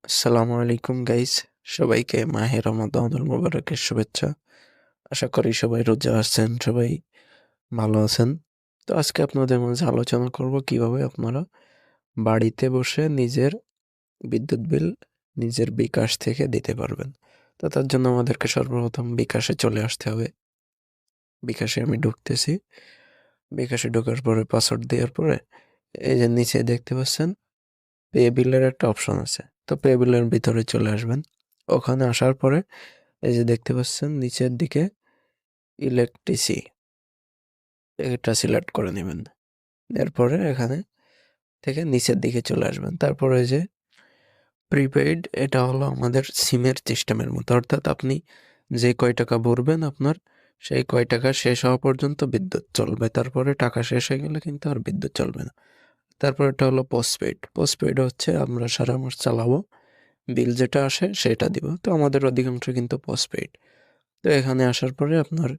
আসসালামু আলাইকুম গাইস, সবাইকে মাহে রমাদানুল মুবারকের শুভেচ্ছা। আশা করি সবাই রোজা আছেন, সবাই ভালো আছেন। তো আজকে আপনাদের মাঝে আলোচনা করব কিভাবে আপনারা বাড়িতে বসে নিজের বিদ্যুৎ বিল নিজের বিকাশ থেকে দিতে পারবেন। তো তার জন্য আমাদেরকে সর্বপ্রথম বিকাশে চলে আসতে হবে। বিকাশে আমি ঢুকতেছি। বিকাশে ঢোকার পরে পাসওয়ার্ড দেওয়ার পরে এই যে নিচে দেখতে পাচ্ছেন পে বিলের একটা অপশন আছে। তো পে বিলের ভিতরে চলে আসবেন। ওখানে আসার পরে এই যে দেখতে পাচ্ছেন নিচের দিকে ইলেকট্রিসি, এটা সিলেক্ট করে নেবেন। এরপরে এখানে থেকে নিচের দিকে চলে আসবেন। তারপরে এই যে প্রিপেইড, এটা হলো আমাদের সিমের সিস্টেমের মতো, অর্থাৎ আপনি যে কয় টাকা ভরবেন আপনার সেই কয় টাকা শেষ হওয়া পর্যন্ত বিদ্যুৎ চলবে। তারপরে টাকা শেষ হয়ে গেলে কিন্তু আর বিদ্যুৎ চলবে না। তারপর এটা হলো পোস্টপেইড। পোস্টপেইড হচ্ছে আমরা সারা মাস চালাবো, বিল যেটা আসে সেটা দিব। তো আমাদের অধিকাংশ কিন্তু পোস্টপেইড। তো এখানে আসার পরে আপনার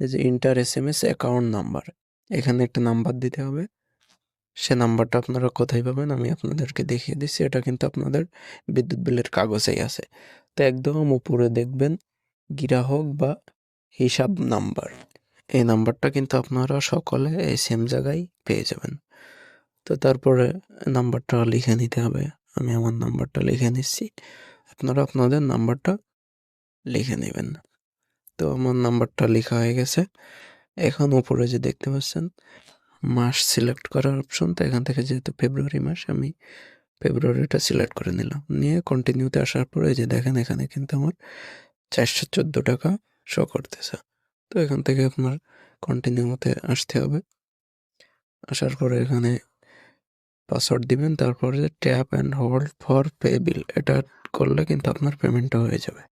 এই যে ইন্টার এসএমএস অ্যাকাউন্ট নাম্বার, এখানে একটা নাম্বার দিতে হবে। সে নাম্বারটা আপনারা কোথায় পাবেন আমি আপনাদেরকে দেখিয়ে দিচ্ছি। এটা কিন্তু আপনাদের বিদ্যুৎ বিলের কাগজেই আছে। তো একদম উপরে দেখবেন গ্রাহক বা হিসাব নাম্বার, এই নাম্বারটা কিন্তু আপনারা সকলে এই সেম জায়গায় পেয়ে যাবেন। তো তারপরে নাম্বারটা লিখে নিতে হবে। আমি আমার নাম্বারটা লিখে নিচ্ছি, আপনারা আপনাদের নাম্বারটা লিখে নেবেন। তো আমার নাম্বারটা লেখা হয়ে গেছে। এখন উপরে যে দেখতে পাচ্ছেন মাস সিলেক্ট করার অপশন, তো এখান থেকে যেহেতু ফেব্রুয়ারি মাস, আমি ফেব্রুয়ারিটা সিলেক্ট করে নিলাম। নিয়ে কন্টিনিউতে আসার পরে যে দেখেন এখানে কিন্তু আমার 414 টাকা শো করতেছে। তো এখান থেকে আপনার কন্টিনিউতে আসতে হবে। আসার পরে এখানে পাসওয়ার্ড দিবেন, তারপরে tap and hold for pay বিল, এটা করলে কিন্তু আপনার পেমেন্টটা হয়ে যাবে।